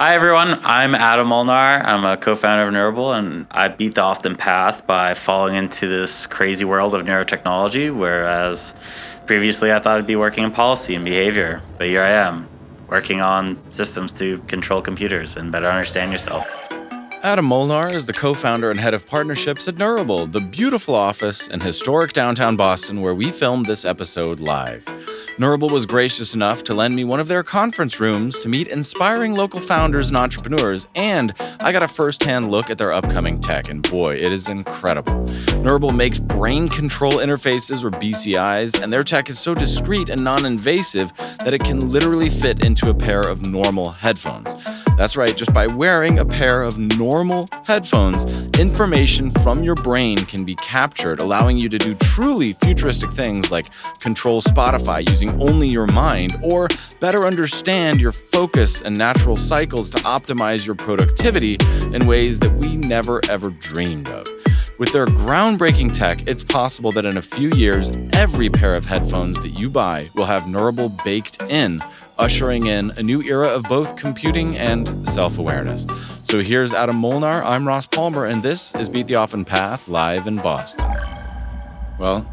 Hi, everyone. I'm Adam Molnar. I'm a co-founder of Neurable, and I beat the often path by falling into this crazy world of neurotechnology, whereas previously I thought I'd be working in policy and behavior. But here I am, working on systems to control computers and better understand yourself. Adam Molnar is the co-founder and head of partnerships at Neurable, the beautiful office in historic downtown Boston where we filmed this episode live. Neurable was gracious enough to lend me one of their conference rooms to meet inspiring local founders and entrepreneurs, and I got a first-hand look at their upcoming tech, and boy, it is incredible. Neurable makes brain control interfaces, or BCIs, and their tech is so discreet and non-invasive that it can literally fit into a pair of normal headphones. That's right, just by wearing a pair of normal headphones, information from your brain can be captured, allowing you to do truly futuristic things like control Spotify using only your mind, or better understand your focus and natural cycles to optimize your productivity in ways that we never ever dreamed of. With their groundbreaking tech, it's possible that in a few years, every pair of headphones that you buy will have Neurable baked in, ushering in a new era of both computing and self-awareness. So here's Adam Molnar, I'm Ross Palmer, and this is Beat the Often Path live in Boston. Well,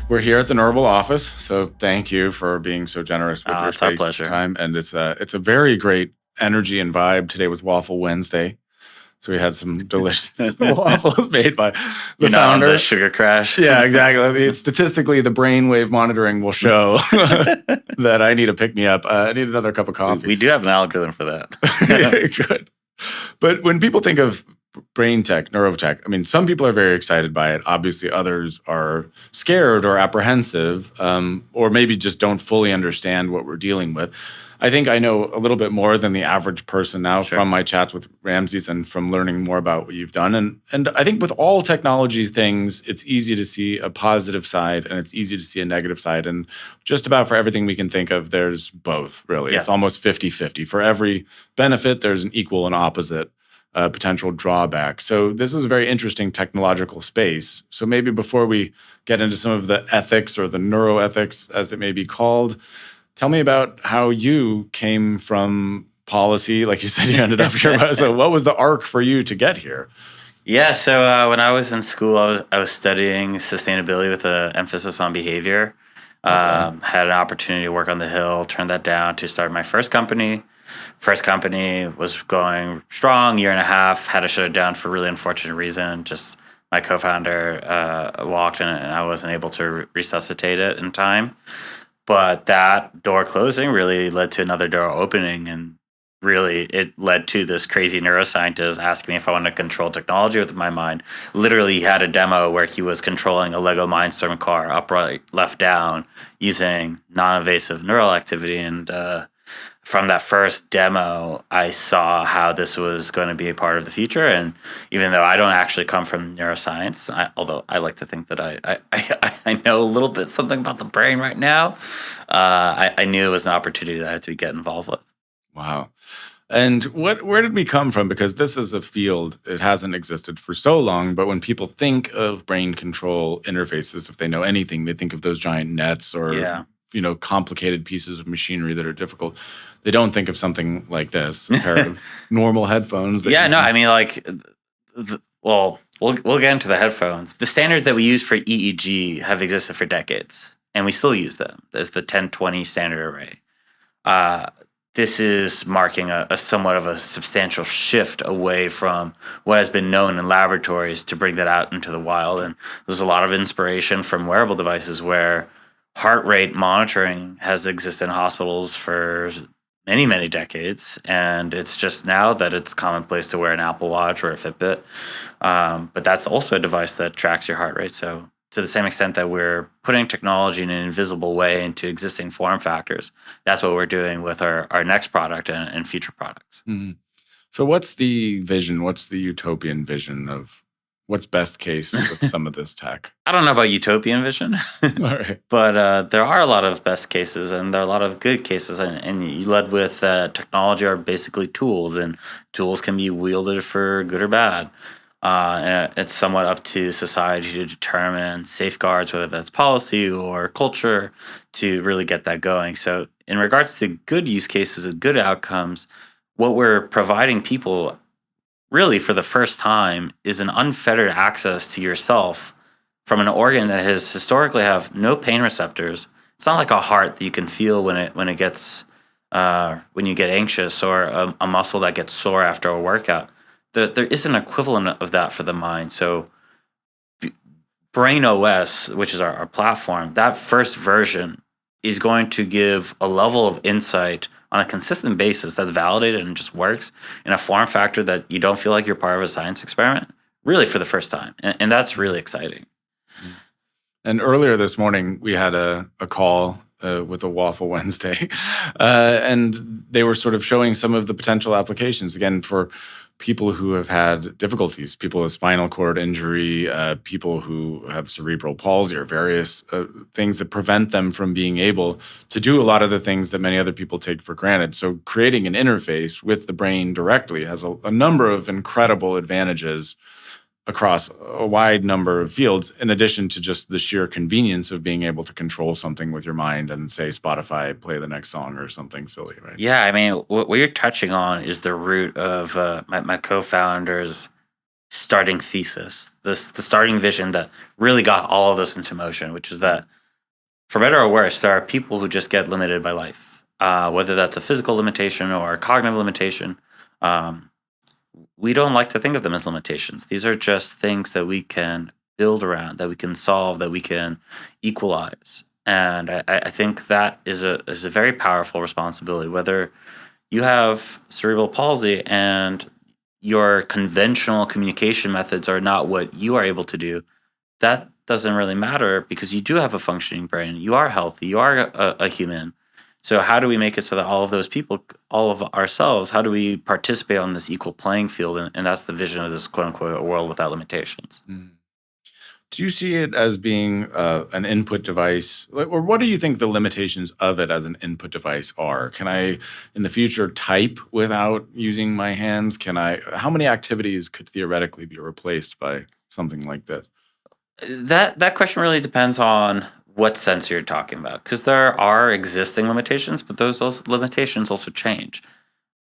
we're here at the Neurable office, so thank you for being so generous with your It's our space pleasure. and time. And it's a very great energy and vibe. Today was Waffle Wednesday. So we had some delicious waffles made by the founder. On the sugar crash. Yeah, exactly. Statistically, the brainwave monitoring will show that I need a pick-me-up. I need another cup of coffee. We do have an algorithm for that. Good. But when people think of brain tech, neurotech, I mean, some people are very excited by it. Obviously, others are scared or apprehensive, or maybe just don't fully understand what we're dealing with. I think I know a little bit more than the average person now from my chats with Ramses and from learning more about what you've done. And I think with all technology things, it's easy to see a positive side and it's easy to see a negative side. And just about for everything we can think of, there's both, really. Yeah. It's almost 50-50. For every benefit, there's an equal and opposite potential drawback. So this is a very interesting technological space. So maybe before we get into some of the ethics or the neuroethics, as it may be called, tell me about how you came from policy. Like you said, you ended up here. So what was the arc for you to get here? Yeah, so when I was in school, I was studying sustainability with an emphasis on behavior. Had an opportunity to work on the Hill, turned that down to start my first company. First company was going strong, year and a half, had to shut it down for a really unfortunate reason. Just my co-founder walked and I wasn't able to resuscitate it in time. But that door closing really led to another door opening, and really it led to this crazy neuroscientist asking me if I wanted to control technology with my mind. Literally, he had a demo where he was controlling a Lego Mindstorm car, upright, left, down, using non-invasive neural activity. And from that first demo, I saw how this was going to be a part of the future. And even though I don't actually come from neuroscience, although I like to think that I know a little bit something about the brain right now, I knew it was an opportunity that I had to get involved with. Wow. And where did we come from? Because this is a field, it hasn't existed for so long, but when people think of brain control interfaces, if they know anything, they think of those giant nets or complicated pieces of machinery that are difficult. They don't think of something like this, a pair of normal headphones. We'll get into the headphones. The standards that we use for EEG have existed for decades, and we still use them. There's the 1020 standard array. This is marking a somewhat of a substantial shift away from what has been known in laboratories to bring that out into the wild. And there's a lot of inspiration from wearable devices where heart rate monitoring has existed in hospitals for many, many decades. And it's just now that it's commonplace to wear an Apple Watch or a Fitbit. But that's also a device that tracks your heart rate. So to the same extent that we're putting technology in an invisible way into existing form factors, that's what we're doing with our next product and future products. Mm-hmm. So what's the vision? What's the utopian vision of what's best case with some of this tech? I don't know about utopian vision, All right. but there are a lot of best cases and there are a lot of good cases. And you led with technology are basically tools, and tools can be wielded for good or bad. And it's somewhat up to society to determine safeguards, whether that's policy or culture, to really get that going. So in regards to good use cases and good outcomes, what we're providing people really for the first time is an unfettered access to yourself from an organ that has historically have no pain receptors. It's not like a heart that you can feel when it gets when you get anxious, or a muscle that gets sore after a workout. There is an equivalent of that for the mind. So Brain OS, which is our platform, that first version is going to give a level of insight on a consistent basis that's validated and just works in a form factor that you don't feel like you're part of a science experiment, really for the first time. And that's really exciting. And earlier this morning, we had a call with a Waffle Wednesday, and they were sort of showing some of the potential applications, again, for people who have had difficulties, people with spinal cord injury, people who have cerebral palsy, or various things that prevent them from being able to do a lot of the things that many other people take for granted. So creating an interface with the brain directly has a number of incredible advantages across a wide number of fields, in addition to just the sheer convenience of being able to control something with your mind and say, Spotify, play the next song or something silly, right? Yeah, I mean, what you're touching on is the root of my co-founder's starting thesis, the starting vision that really got all of this into motion, which is that, for better or worse, there are people who just get limited by life, whether that's a physical limitation or a cognitive limitation. We don't like to think of them as limitations. These are just things that we can build around, that we can solve, that we can equalize. And I think that is a very powerful responsibility. Whether you have cerebral palsy and your conventional communication methods are not what you are able to do, that doesn't really matter, because you do have a functioning brain. You are healthy. You are a human. So how do we make it so that all of those people, all of ourselves, how do we participate on this equal playing field? And that's the vision of this quote unquote a world without limitations. Mm. Do you see it as being an input device? Or what do you think the limitations of it as an input device are? Can I, in the future, type without using my hands? How many activities could theoretically be replaced by something like this? That question really depends on what sense you're talking about, because there are existing limitations, but those limitations also change.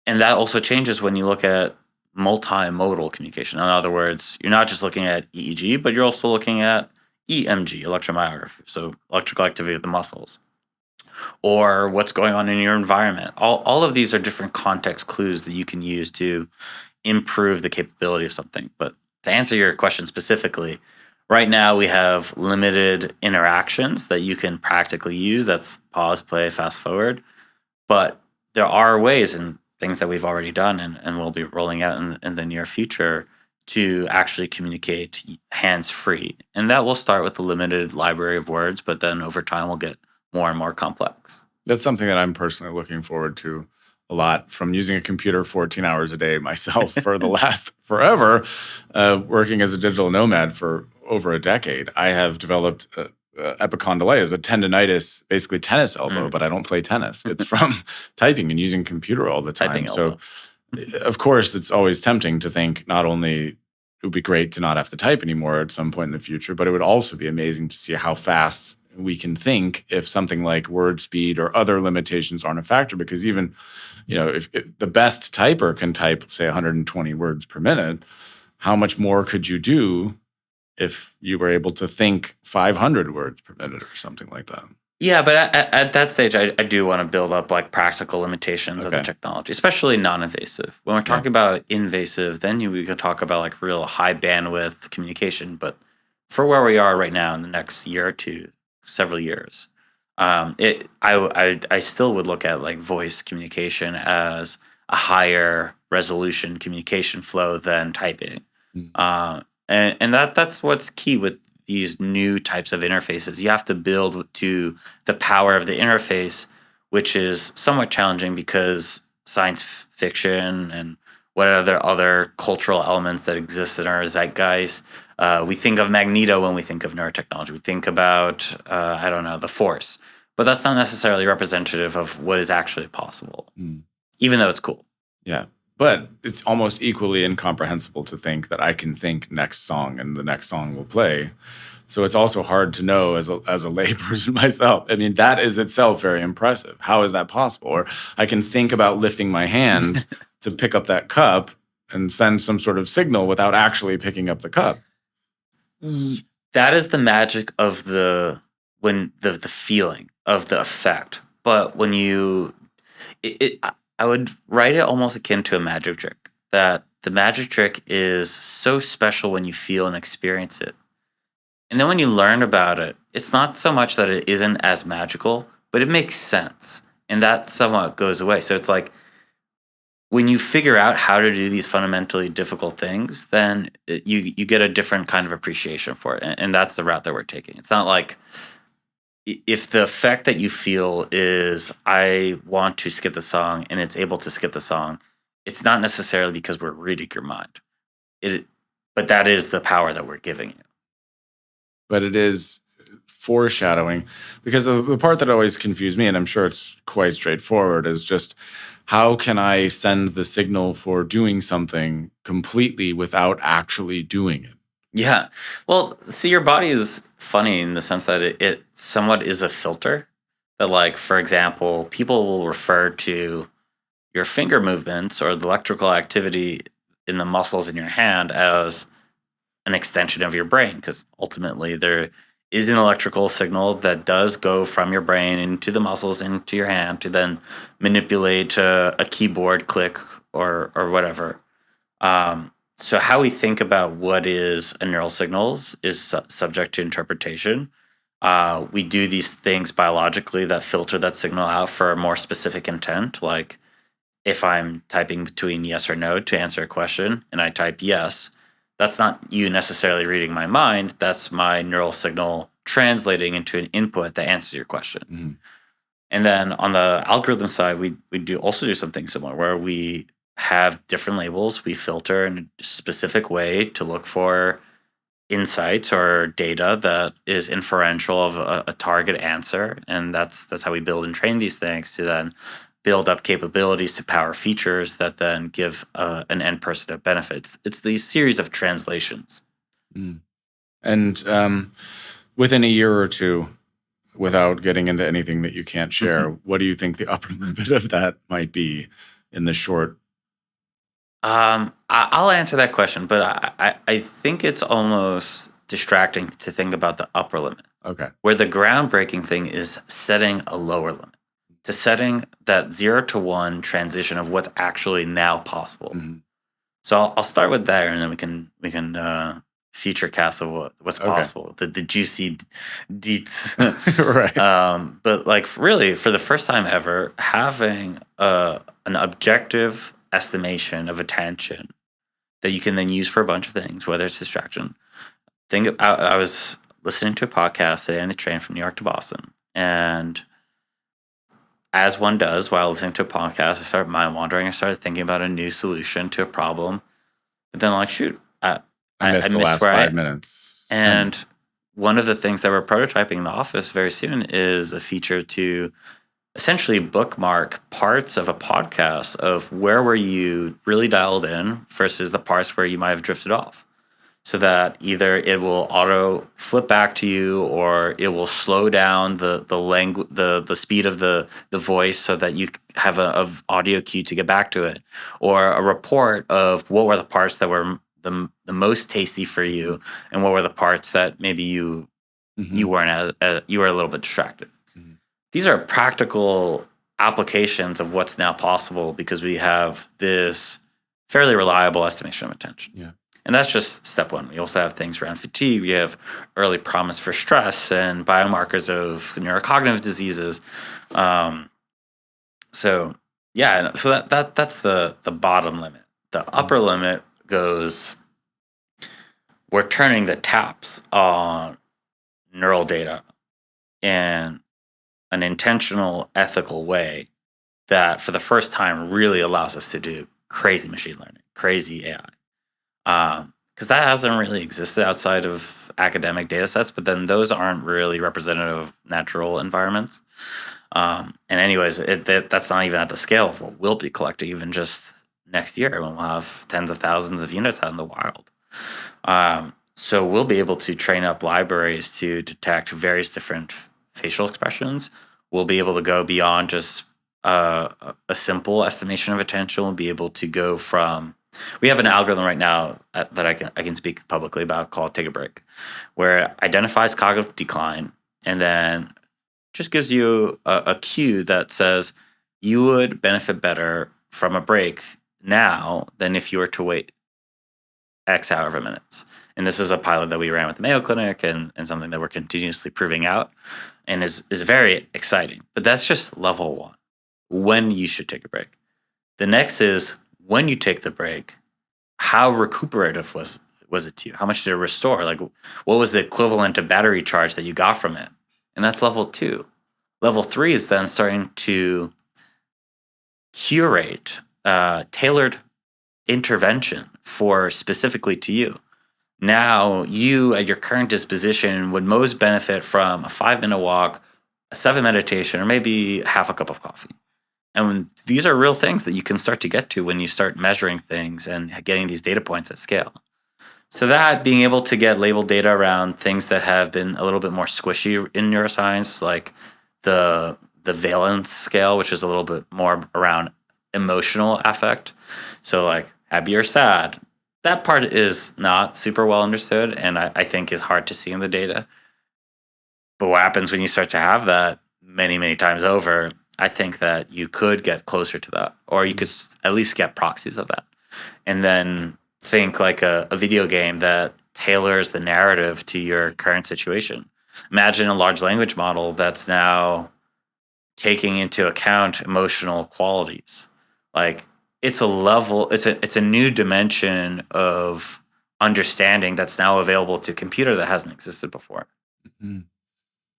And that also changes when you look at multimodal communication. In other words, you're not just looking at EEG, but you're also looking at EMG, electromyography, so electrical activity of the muscles, or what's going on in your environment. All of these are different context clues that you can use to improve the capability of something. But to answer your question specifically, right now we have limited interactions that you can practically use. That's pause, play, fast forward. But there are ways, and things that we've already done and we'll be rolling out in the near future, to actually communicate hands-free. And that will start with a limited library of words, but then over time we'll get more and more complex. That's something that I'm personally looking forward to a lot, from using a computer 14 hours a day myself for the last forever, working as a digital nomad for over a decade. I have developed epicondylite, a tendonitis, basically tennis elbow, but I don't play tennis. It's from typing and using computer all the time. Typing So, elbow. of course, it's always tempting to think not only it would be great to not have to type anymore at some point in the future, but it would also be amazing to see how fast we can think if something like word speed or other limitations aren't a factor. Because even, if the best typer can type, say, 120 words per minute, how much more could you do if you were able to think 500 words per minute or something like that? Yeah, but at that stage, I do want to build up like practical limitations of the technology, especially non-invasive. When we're talking about invasive, then we can talk about like real high bandwidth communication. But for where we are right now in the next year or two, several years, I still would look at like voice communication as a higher resolution communication flow than typing. And that's what's key with these new types of interfaces. You have to build to the power of the interface, which is somewhat challenging because science fiction and what other cultural elements that exist in our zeitgeist. We think of Magneto when we think of neurotechnology. We think about, the Force. But that's not necessarily representative of what is actually possible, even though it's cool. Yeah. But it's almost equally incomprehensible to think that I can think next song and the next song will play. So it's also hard to know as a layperson myself. I mean, that is itself very impressive. How is that possible? Or I can think about lifting my hand to pick up that cup and send some sort of signal without actually picking up the cup. That is the magic of the feeling of the effect. But when I would write it almost akin to a magic trick. That the magic trick is so special when you feel and experience it. And then when you learn about it, it's not so much that it isn't as magical, but it makes sense. And that somewhat goes away. So it's like when you figure out how to do these fundamentally difficult things, then you get a different kind of appreciation for it. And that's the route that we're taking. It's not like if the effect that you feel is I want to skip the song and it's able to skip the song, it's not necessarily because we're reading your mind. But that is the power that we're giving you. But it is foreshadowing, because the part that always confused me, and I'm sure it's quite straightforward, is just how can I send the signal for doing something completely without actually doing it? Yeah. Well, see, your body is funny in the sense that it somewhat is a filter. That, like, for example, people will refer to your finger movements or the electrical activity in the muscles in your hand as an extension of your brain, because ultimately there is an electrical signal that does go from your brain into the muscles into your hand to then manipulate a keyboard click or whatever. So how we think about what is a neural signals is subject to interpretation. We do these things biologically that filter that signal out for a more specific intent. Like if I'm typing between yes or no to answer a question and I type yes, that's not you necessarily reading my mind. That's my neural signal translating into an input that answers your question. Mm-hmm. And then on the algorithm side, we also do something similar where we have different labels. We filter in a specific way to look for insights or data that is inferential of a target answer. And that's how we build and train these things to then build up capabilities to power features that then give an end person a benefit. It's these series of translations. Mm. And within a year or two, without getting into anything that you can't share, what do you think the upper limit of that might be in the short? I'll answer that question, but I think it's almost distracting to think about the upper limit. Okay. Where the groundbreaking thing is setting a lower limit, to setting that 0 to 1 transition of what's actually now possible. Mm-hmm. So I'll start with there, and then we can feature cast of what's possible, the juicy deets. Right. But like really, for the first time ever, having an objective estimation of attention that you can then use for a bunch of things, whether it's distraction. I was listening to a podcast today on the train from New York to Boston, and as one does while listening to a podcast, I started mind wandering. I started thinking about a new solution to a problem. But then, like, shoot, I missed the last 5 minutes. And one of the things that we're prototyping in the office very soon is a feature to essentially bookmark parts of a podcast of where were you really dialed in versus the parts where you might have drifted off. So that either it will auto flip back to you, or it will slow down the speed of the voice so that you have a audio cue to get back to it, or a report of what were the parts that were the most tasty for you, and what were the parts that maybe you weren't you were a little bit distracted. Mm-hmm. These are practical applications of what's now possible because we have this fairly reliable estimation of attention. Yeah. And that's just step one. We also have things around fatigue. We have early promise for stress and biomarkers of neurocognitive diseases. So that's the bottom limit. The upper limit goes, we're turning the taps on neural data in an intentional, ethical way that for the first time really allows us to do crazy machine learning, crazy AI. Because that hasn't really existed outside of academic data sets, but then those aren't really representative of natural environments. And anyways, that's not even at the scale of what we'll be collecting even just next year when we'll have tens of thousands of units out in the wild. So we'll be able to train up libraries to detect various different facial expressions. We'll be able to go beyond just a simple estimation of attention will be able to go from. We have an algorithm right now that I can speak publicly about called Take a Break, where it identifies cognitive decline and then just gives you a cue that says you would benefit better from a break now than if you were to wait X however minutes. And this is a pilot that we ran with the Mayo Clinic and something that we're continuously proving out and is very exciting. But that's just level one, when you should take a break. The next is when you take the break, how recuperative was it to you? How much did it restore? Like, what was the equivalent of battery charge that you got from it? And that's level two. Level three is then starting to curate tailored intervention for specifically to you. Now, you at your current disposition would most benefit from a 5-minute walk, a 7 meditation, or maybe half a cup of coffee. And these are real things that you can start to get to when you start measuring things and getting these data points at scale. So that being able to get labeled data around things that have been a little bit more squishy in neuroscience, like the valence scale, which is a little bit more around emotional affect. So like happy or sad, that part is not super well understood and I think is hard to see in the data. But what happens when you start to have that many, many times over, I think that you could get closer to that, or you could at least get proxies of that. And then think like a video game that tailors the narrative to your current situation. Imagine a large language model that's now taking into account emotional qualities. Like it's a level, it's a new dimension of understanding that's now available to a computer that hasn't existed before. Mm-hmm.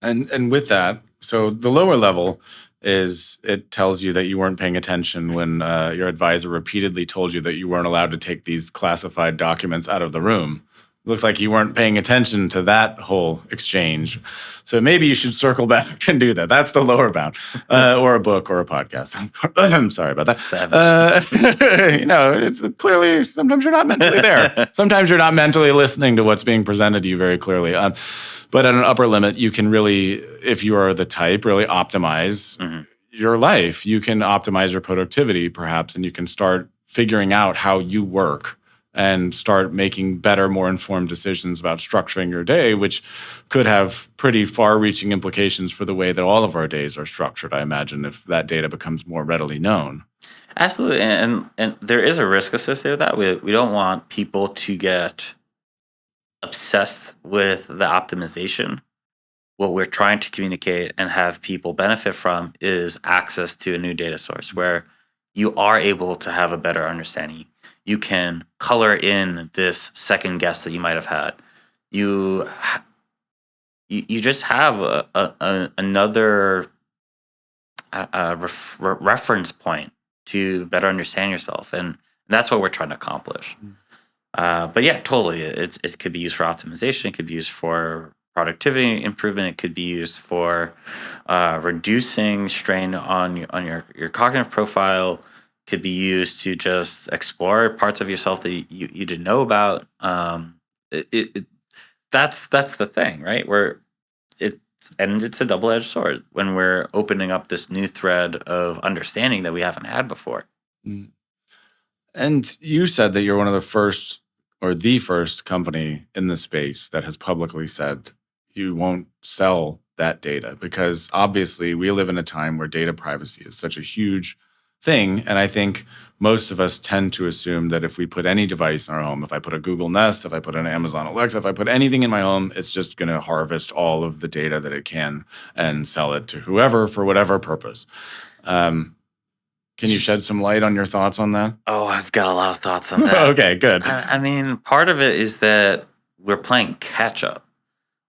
And with that, so the lower level is it tells you that you weren't paying attention when your advisor repeatedly told you that you weren't allowed to take these classified documents out of the room. It looks like you weren't paying attention to that whole exchange. So maybe you should circle back and do that. That's the lower bound. Or a book or a podcast. I'm sorry about that. It's clearly sometimes you're not mentally there. Sometimes you're not mentally listening to what's being presented to you very clearly. But at an upper limit, you can really, if you are the type, really optimize your life. You can optimize your productivity, perhaps, and you can start figuring out how you work and start making better, more informed decisions about structuring your day, which could have pretty far-reaching implications for the way that all of our days are structured, I imagine, if that data becomes more readily known. Absolutely. And there is a risk associated with that. We don't want people to get obsessed with the optimization. What we're trying to communicate and have people benefit from is access to a new data source where you are able to have a better understanding. You can color in this second guess that you might have had. You just have another reference point to better understand yourself, and that's what we're trying to accomplish. But yeah, totally, it could be used for optimization. It could be used for productivity improvement. It could be used for reducing strain on your cognitive profile. Could be used to just explore parts of yourself that you didn't know about. That's the thing, right? It's a double-edged sword when we're opening up this new thread of understanding that we haven't had before. Mm. And you said that you're one of the first or the first company in the space that has publicly said you won't sell that data because obviously we live in a time where data privacy is such a huge thing. And I think most of us tend to assume that if we put any device in our home, if I put a Google Nest, if I put an Amazon Alexa, if I put anything in my home, it's just going to harvest all of the data that it can and sell it to whoever for whatever purpose. Can you shed some light on your thoughts on that? Oh, I've got a lot of thoughts on that. Okay, good. I mean, part of it is that we're playing catch up.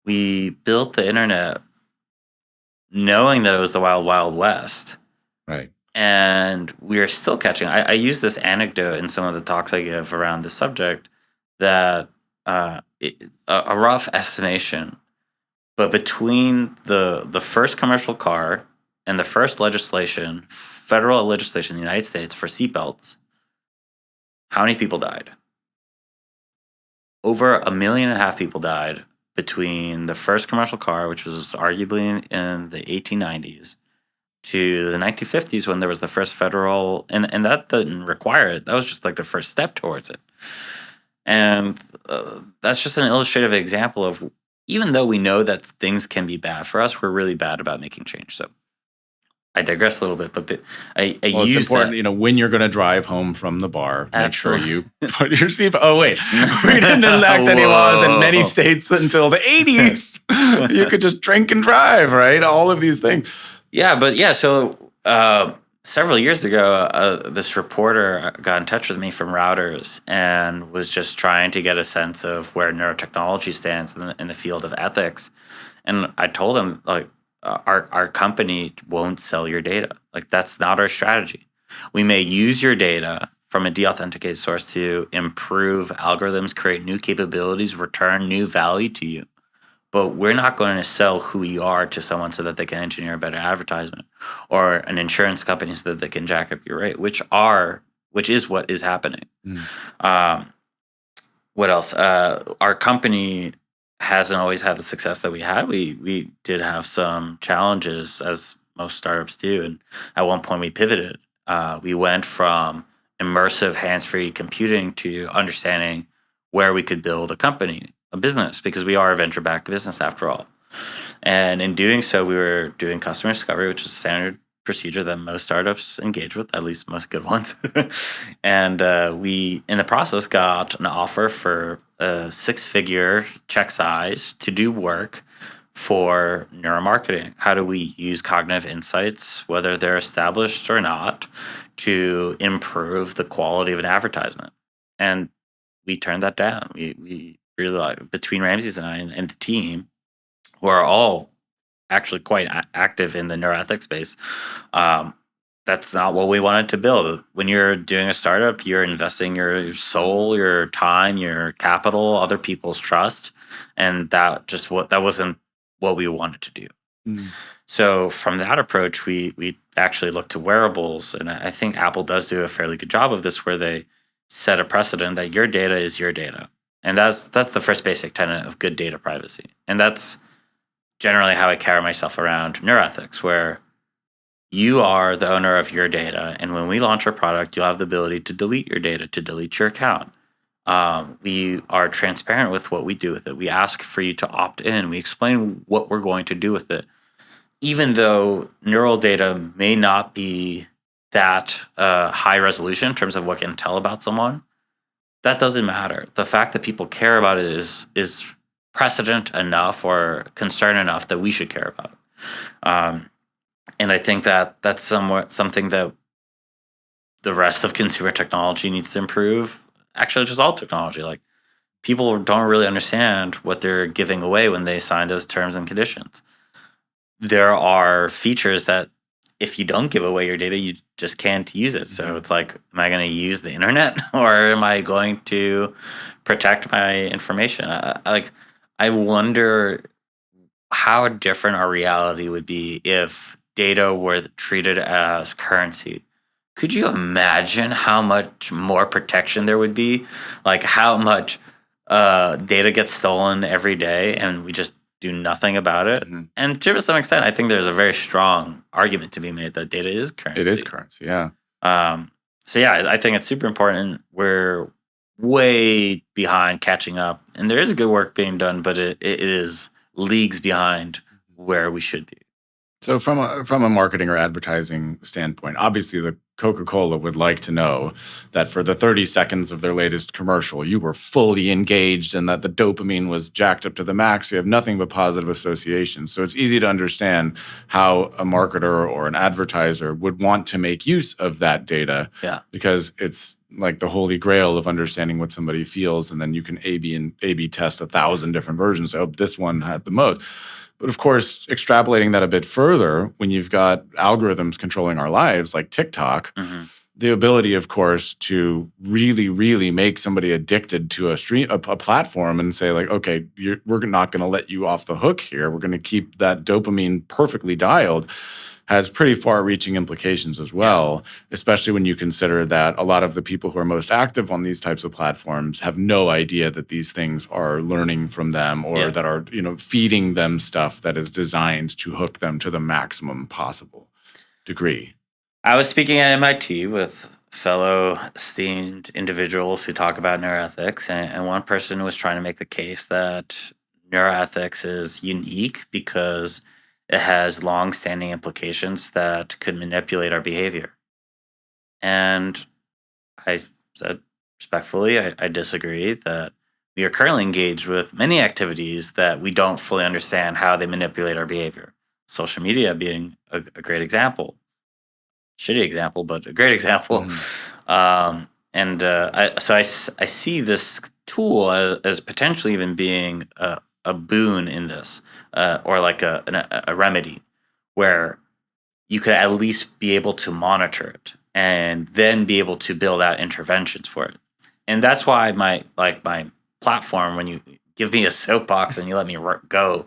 We built the internet knowing that it was the wild, wild west. Right. And we are still catching. I use this anecdote in some of the talks I give around the subject that a rough estimation, but between the first commercial car and the first legislation, federal legislation in the United States for seatbelts, how many people died? Over 1.5 million people died between the first commercial car, which was arguably in the 1890s, to the 1950s when there was the first federal, and that didn't require it. That was just like the first step towards it. And that's just an illustrative example of, even though we know that things can be bad for us, we're really bad about making change. So I digress a little bit, but Well, it's use important, that. when you're going to drive home from the bar, make sure Absolutely. you put your seatbelt. Oh, wait. We didn't enact any laws in many Whoa. states until the 80s. You could just drink and drive, right? All of these things. Yeah, but yeah, so several years ago, this reporter got in touch with me from Routers and was just trying to get a sense of where neurotechnology stands in the field of ethics. And I told him, like, our company won't sell your data. Like, that's not our strategy. We may use your data from a deauthenticated source to improve algorithms, create new capabilities, return new value to you. But we're not going to sell who you are to someone so that they can engineer a better advertisement, or an insurance company so that they can jack up your rate, which is what is happening. Um, what else? Our company hasn't always had the success that we had. We did have some challenges, as most startups do, and at one point we pivoted. We went from immersive hands-free computing to understanding where we could build a business, because we are a venture-backed business after all. And in doing so, we were doing customer discovery, which is a standard procedure that most startups engage with, at least most good ones. And we, in the process, got an offer for a six-figure check size to do work for neuromarketing. How do we use cognitive insights, whether they're established or not, to improve the quality of an advertisement? And we turned that down. We really, like, between Ramses and I and the team, who are all actually quite active in the neuroethics space, that's not what we wanted to build. When you're doing a startup, you're investing your soul, your time, your capital, other people's trust, and that wasn't what we wanted to do. So from that approach, we actually looked to wearables, and I think Apple does do a fairly good job of this, where they set a precedent that your data is your data, and that's the first basic tenet of good data privacy, and that's generally how I carry myself around neuroethics, where you are the owner of your data, and when we launch our product, you'll have the ability to delete your data, to delete your account. We are transparent with what we do with it. We ask for you to opt in. We explain what we're going to do with it. Even though neural data may not be that high resolution in terms of what can tell about someone, that doesn't matter. The fact that people care about it is precedent enough or concern enough that we should care about it. And I think that that's something that the rest of consumer technology needs to improve. Actually, just all technology. Like, people don't really understand what they're giving away when they sign those terms and conditions. There are features that if you don't give away your data, you just can't use it. So it's like, am I going to use the internet, or am I going to protect my information? I wonder how different our reality would be if data were treated as currency. Could you imagine how much more protection there would be? Like, how much data gets stolen every day and we just do nothing about it? And to some extent, I think there's a very strong argument to be made that data is currency. It is currency, yeah. So yeah, I think it's super important. We're way behind catching up, and there is good work being done, but it is leagues behind where we should be. So from a marketing or advertising standpoint, obviously the Coca-Cola would like to know that for the 30 seconds of their latest commercial, you were fully engaged and that the dopamine was jacked up to the max. You have nothing but positive associations. So it's easy to understand how a marketer or an advertiser would want to make use of that data, because it's like the holy grail of understanding what somebody feels, and then you can A/B test 1,000 different versions. So this one had the most. But of course, extrapolating that a bit further, when you've got algorithms controlling our lives like TikTok, the ability, of course, to really, really make somebody addicted to a platform and say, like, okay, we're not going to let you off the hook here. We're going to keep that dopamine perfectly dialed, has pretty far-reaching implications as well, especially when you consider that a lot of the people who are most active on these types of platforms have no idea that these things are learning from them, or that are, feeding them stuff that is designed to hook them to the maximum possible. degree? I was speaking at MIT with fellow esteemed individuals who talk about neuroethics, and one person was trying to make the case that neuroethics is unique because it has long-standing implications that could manipulate our behavior. And I said respectfully, I disagree that we are currently engaged with many activities that we don't fully understand how they manipulate our behavior. Social media being a great example, shitty example, but a great example. Mhm. I see this tool as potentially even being a boon in this, or like a remedy, where you could at least be able to monitor it and then be able to build out interventions for it. And that's why my platform, when you give me a soapbox and you let me go,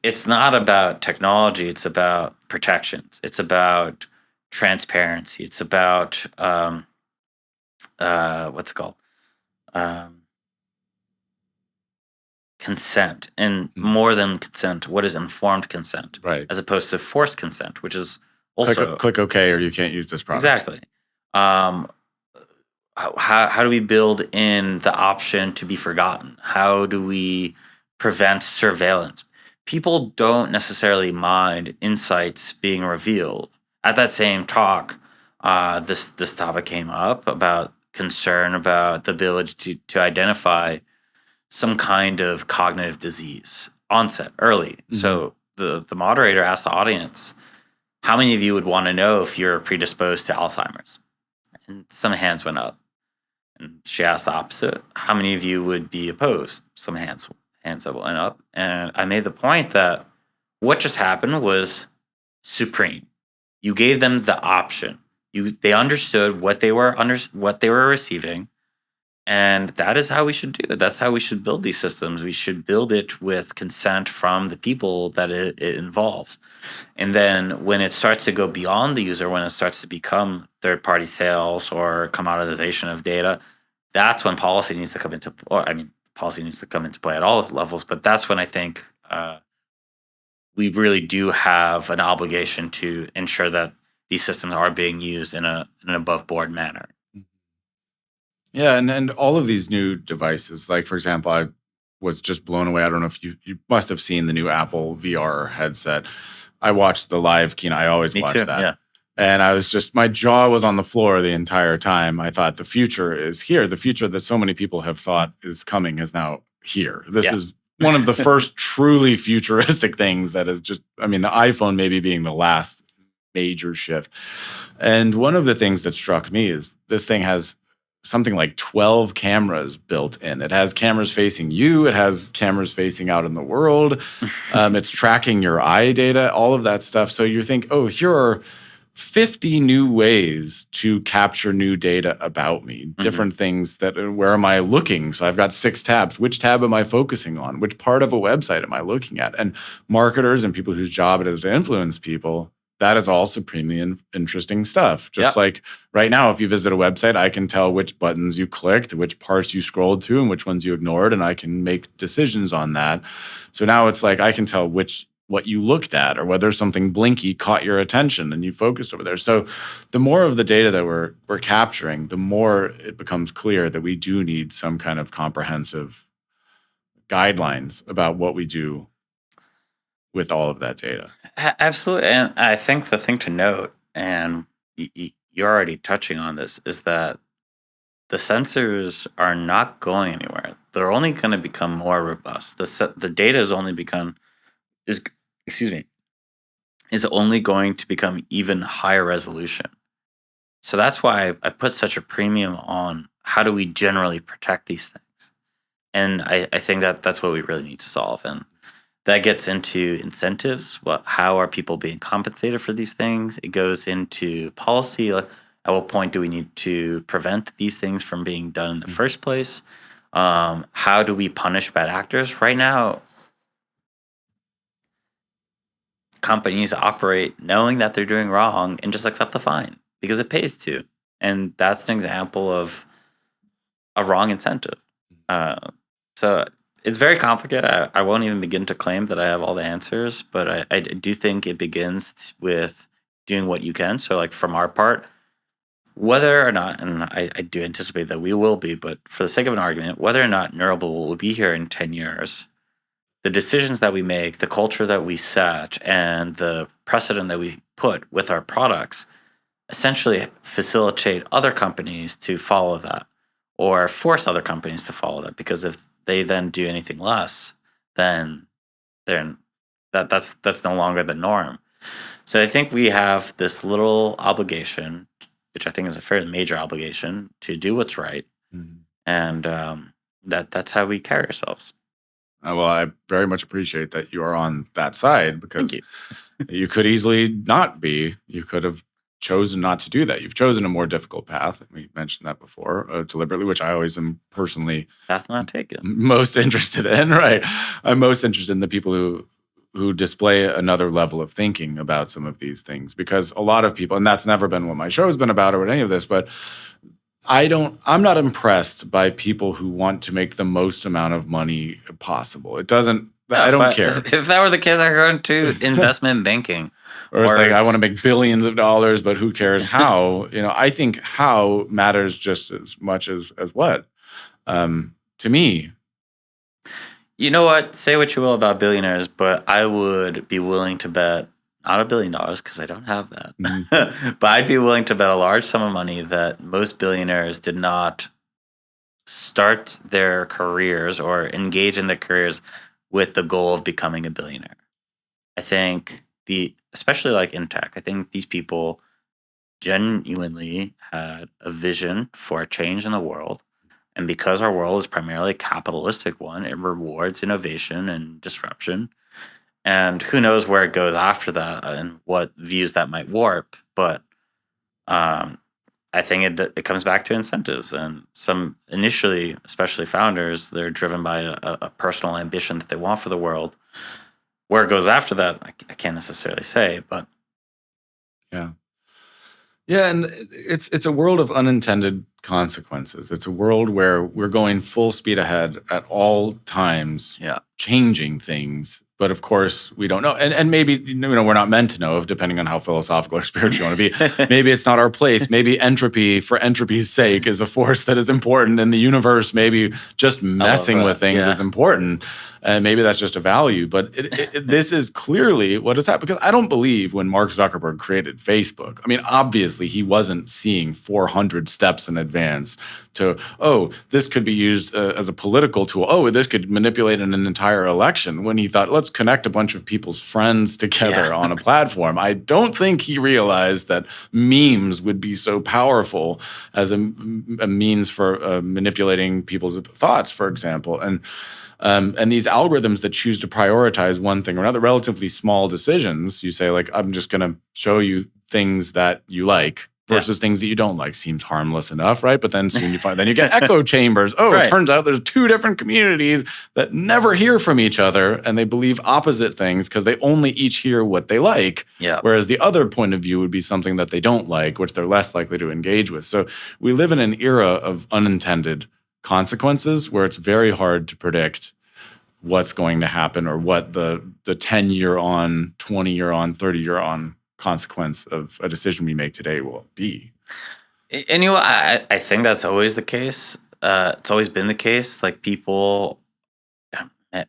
it's not about technology. It's about protections. It's about transparency. It's about what's it called? Um, Consent, and Mhm. more than consent, what is informed consent, Right. as opposed to forced consent, which is Click also click OK or you can't use this product. exactly. Um, how do we build in the option to be forgotten? How do we prevent surveillance? People don't necessarily mind insights being revealed. At that same talk, this topic came up about concern about the ability to identify some kind of cognitive disease onset early. Mhm. So the moderator asked the audience, how many of you would want to know if you're predisposed to Alzheimer's? And some hands went up. And she asked the opposite. How many of you would be opposed? Some hands went up. And I made the point that what just happened was supreme. You gave them the option. They understood what they were receiving, and that is how we should do it. That's how we should build these systems. We should build it with consent from the people that it involves. And then when it starts to go beyond the user, when it starts to become third party sales or commoditization of data, that's when policy needs to come into, or I mean, policy needs to come into play at all levels. But that's when I think we really do have an obligation to ensure that these systems are being used in an above board manner. Yeah, and all of these new devices, like for example, I was just blown away. I don't know if you must have seen the new Apple VR headset. I watched the live keynote. I always Me watch too. that. Yeah. And I was just, my jaw was on the floor the entire time. I thought the future is here. The future that so many people have thought is coming is now here. This Yeah. is one of the first truly futuristic things that is just, I mean, the iPhone maybe being the last major shift. And one of the things that struck me is this thing has something like 12 cameras built in. It has cameras facing you, it has cameras facing out in the world. It's tracking your eye data, all of that stuff. So you think, oh, here are 50 new ways to capture new data about me, Mhm. different things that, where am I looking? So I've got 6 tabs. Which tab am I focusing on? Which part of a website am I looking at? And marketers and people whose job it is to influence people, that is all supremely interesting stuff. Just Yep. like right now, if you visit a website, I can tell which buttons you clicked, which parts you scrolled to, and which ones you ignored, and I can make decisions on that. So now it's like I can tell what you looked at or whether something blinky caught your attention and you focused over there. So the more of the data that we're capturing, the more it becomes clear that we do need some kind of comprehensive guidelines about what we do with all of that data. Absolutely. And I think the thing to note, and you're already touching on this, is that the sensors are not going anywhere. They're only going to become more robust. The data is only become is excuse me is only going to become even higher resolution. So that's why I put such a premium on how do we generally protect these things. And I think that that's what we really need to solve. And that gets into incentives. How are people being compensated for these things? It goes into policy. Like, at what point do we need to prevent these things from being done in the Mhm. first place? How do we punish bad actors? Right now, companies operate knowing that they're doing wrong and just accept the fine because it pays to. And that's an example of a wrong incentive. Uh, so it's very complicated. I won't even begin to claim that I have all the answers, but I do think it begins with doing what you can. So, like, from our part, whether or not, and I do anticipate that we will be, but for the sake of an argument, whether or not Neurable will be here in 10 years, the decisions that we make, the culture that we set, and the precedent that we put with our products essentially facilitate other companies to follow that or force other companies to follow that. Because if they then do anything less, then they're, that's no longer the norm. So I think we have this little obligation, which I think is a fairly major obligation, to do what's right, and that's how we carry ourselves. Well, I very much appreciate that you are on that side, because Thank you could easily not be. You could have chosen not to do that. You've chosen a more difficult path. We mentioned that before, deliberately, which I always am personally Path not taken. most interested in. Right, I'm most interested in the people who display another level of thinking about some of these things, because a lot of people, and that's never been what my show has been about or any of this, but I'm not impressed by people who want to make the most amount of money possible. It doesn't, I don't care. If that were the case, I'd go into investment banking. Or it's like, I want to make billions of dollars, but who cares how? I think how matters just as much as what, to me. You know what? Say what you will about billionaires, but I would be willing to bet, not $1 billion because I don't have that, but I'd be willing to bet a large sum of money that most billionaires did not start their careers or engage in their careers with the goal of becoming a billionaire. I think especially like in tech, I think these people genuinely had a vision for a change in the world. And because our world is primarily a capitalistic one, it rewards innovation and disruption. And who knows where it goes after that and what views that might warp. But I think it comes back to incentives. And some initially, especially founders, they're driven by a personal ambition that they want for the world. Where it goes after that, I can't necessarily say, but yeah. Yeah, and it's a world of unintended consequences. It's a world where we're going full speed ahead at all times, changing things. But of course, we don't know. And maybe we're not meant to know, depending on how philosophical or spiritual you want to be. Maybe it's not our place. Maybe entropy, for entropy's sake, is a force that is important in the universe. Maybe just messing with things is important. And maybe that's just a value. But this is clearly what has happened. Because I don't believe when Mark Zuckerberg created Facebook, I mean, obviously he wasn't seeing 400 steps in advance to, this could be used as a political tool. This could manipulate an entire election, when he thought, let's connect a bunch of people's friends together on a platform. I don't think he realized that memes would be so powerful as a means for manipulating people's thoughts, for example. And these algorithms that choose to prioritize one thing or another, relatively small decisions, you say, like, I'm just going to show you things that you like versus things that you don't like, seems harmless enough, right? But then soon you get echo chambers. It turns out there's two different communities that never hear from each other, and they believe opposite things because they only each hear what they like. Yeah. Whereas the other point of view would be something that they don't like, which they're less likely to engage with. So we live in an era of unintended consequences where it's very hard to predict what's going to happen or what the 10-year on, 20-year on, 30-year on consequence of a decision we make today will be. And I think that's always the case. It's always been the case. Like, people,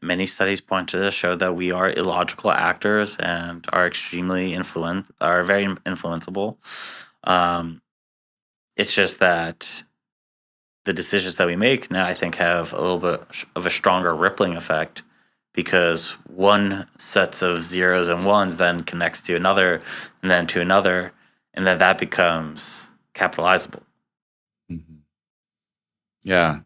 many studies point to this, show that we are illogical actors and are extremely are very influenceable. It's just that the decisions that we make now, I think, have a little bit of a stronger rippling effect, because one sets of zeros and ones then connects to another and then to another, and then that becomes capitalizable. Mm-hmm. Yeah.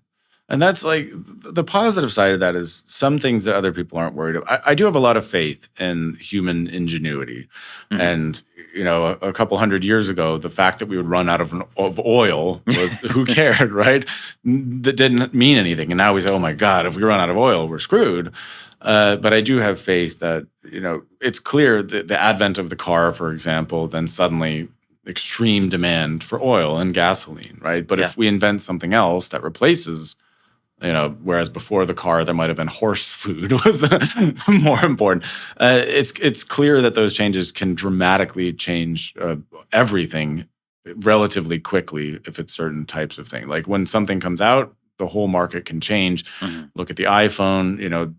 And that's like the positive side of that is some things that other people aren't worried about. I do have a lot of faith in human ingenuity. Mm-hmm. And, a couple hundred years ago, the fact that we would run out of oil was who cared, right? That didn't mean anything. And now we say, oh my God, if we run out of oil, we're screwed. But I do have faith that, it's clear that the advent of the car, for example, then suddenly extreme demand for oil and gasoline, right? But if we invent something else that replaces Whereas before the car, there might have been horse food was more important. It's clear that those changes can dramatically change everything relatively quickly if it's certain types of thing. Like when something comes out, the whole market can change. Mhm. Look at the iPhone.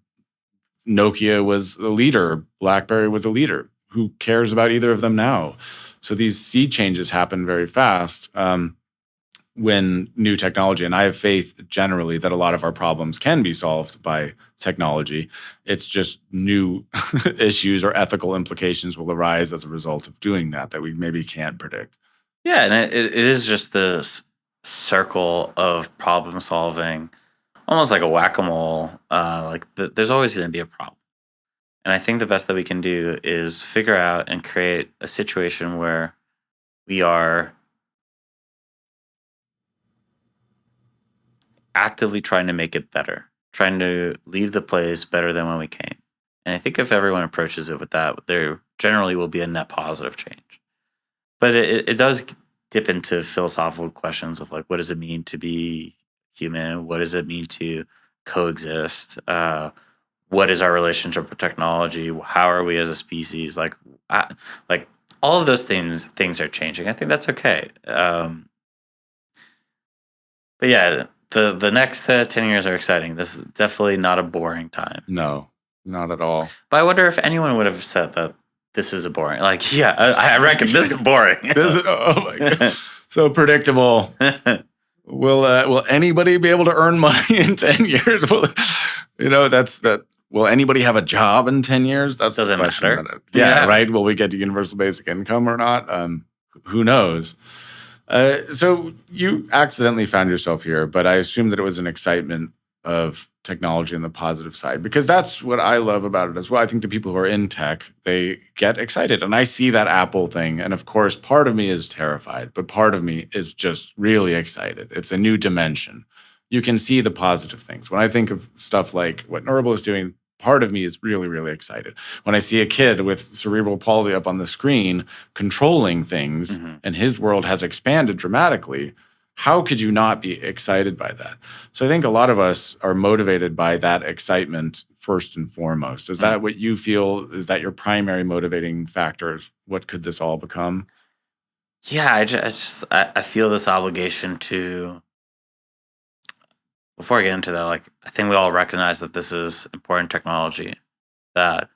Nokia was a leader, BlackBerry was a leader. Who cares about either of them now? So these sea changes happen very fast. When new technology, and I have faith generally that a lot of our problems can be solved by technology. It's just new issues or ethical implications will arise as a result of doing that we maybe can't predict. Yeah, and it is just this circle of problem solving, almost like a whack-a-mole. There's always going to be a problem. And I think the best that we can do is figure out and create a situation where we are actively trying to make it better, trying to leave the place better than when we came. And I think if everyone approaches it with that, there generally will be a net positive change. But it does dip into philosophical questions of like, what does it mean to be human? What does it mean to coexist? What is our relationship with technology? How are we as a species? Like all of those things are changing. I think that's okay. But yeah, the next 10 years are exciting. This is definitely not a boring time. No, not at all. But I wonder if anyone would have said that this is a boring. Like, yeah, I reckon this is boring. Oh my god, so predictable. Will anybody be able to earn money in 10 years? Will anybody have a job in 10 years? That's Doesn't the question. matter. Yeah, right. Will we get to universal basic income or not? Who knows? So you accidentally found yourself here, but I assume that it was an excitement of technology on the positive side, because that's what I love about it as well. I think the people who are in tech, they get excited. And I see that Apple thing. And of course, part of me is terrified, but part of me is just really excited. It's a new dimension. You can see the positive things. When I think of stuff like what Neurable is doing, part of me is really, really excited. When I see a kid with cerebral palsy up on the screen controlling things and his world has expanded dramatically, how could you not be excited by that? So I think a lot of us are motivated by that excitement first and foremost. Is that what you feel? Is that your primary motivating factors? What could this all become? Yeah, I feel this obligation to. Before I get into that, like I think we all recognize that this is important technology. That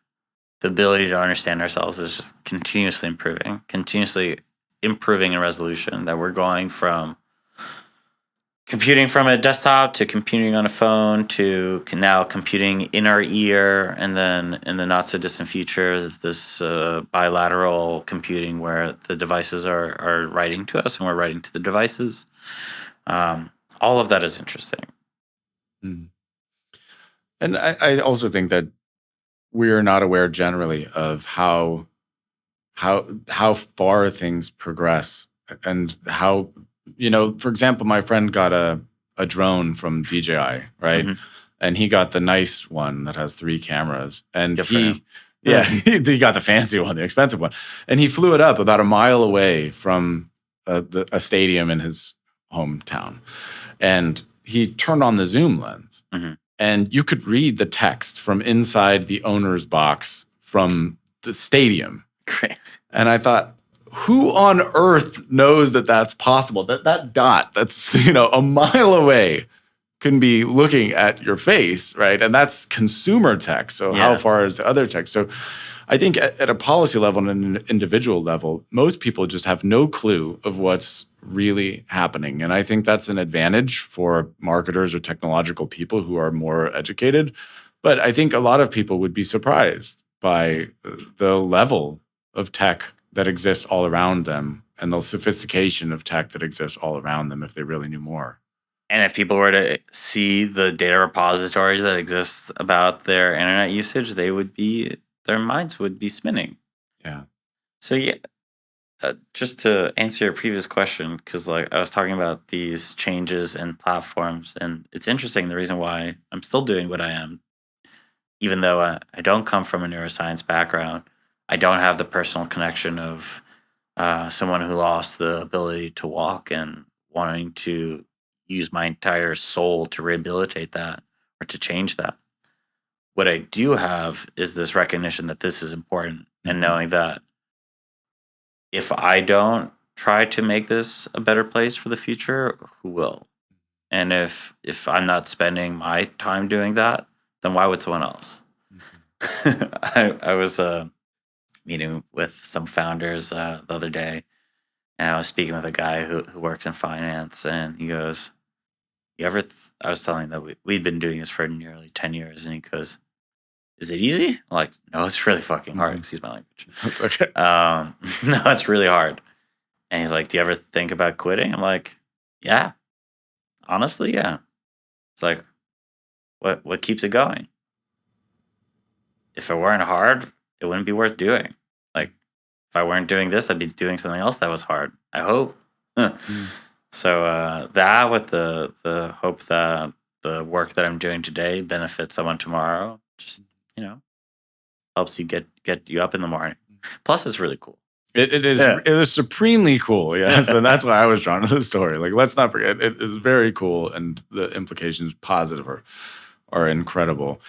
the ability to understand ourselves is just continuously improving in resolution. That we're going from computing from a desktop to computing on a phone to now computing in our ear, and then in the not so distant future, this bilateral computing where the devices are writing to us and we're writing to the devices. All of that is interesting. Mm. And I also think that we are not aware generally of how far things progress and how, for example, my friend got a drone from DJI, right? And he got the nice one that has 3 cameras. And he got the fancy one, the expensive one. And he flew it up about a mile away from a stadium in his hometown. And he turned on the zoom lens. And you could read the text from inside the owner's box from the stadium. Crazy. And I thought, who on earth knows that that's possible? That dot that's, a mile away can be looking at your face, right? And that's consumer tech. So how far is the other tech? So I think at a policy level and an individual level, most people just have no clue of what's really happening. And I think that's an advantage for marketers or technological people who are more educated. But I think a lot of people would be surprised by the level of tech that exists all around them and the sophistication of tech that exists all around them if they really knew more. And if people were to see the data repositories that exist about their internet usage, their minds would be spinning. Yeah. So just to answer your previous question, because like I was talking about these changes in platforms, and it's interesting the reason why I'm still doing what I am, even though I don't come from a neuroscience background. I don't have the personal connection of someone who lost the ability to walk and wanting to use my entire soul to rehabilitate that or to change that. What I do have is this recognition that this is important and knowing that if I don't try to make this a better place for the future, who will? And if I'm not spending my time doing that, then why would someone else? I was meeting with some founders the other day, and I was speaking with a guy who works in finance, and he goes, "You ever?" I was telling him that we'd been doing this for nearly 10 years, and he goes, "Is it easy?" I'm like, "No, it's really fucking hard." Excuse my language. That's okay. No, it's really hard. And he's like, "Do you ever think about quitting?" I'm like, "Yeah, honestly, yeah." It's like, what keeps it going? If it weren't hard, it wouldn't be worth doing. Like, if I weren't doing this, I'd be doing something else that was hard. I hope. So that with the hope that the work that I'm doing today benefits someone tomorrow, just helps you get you up in the morning. Plus, it's really cool. It is Yeah. it is supremely cool, yes, and that's why I was drawn to the story. Like, let's not forget, it is very cool, and the implications positive are incredible.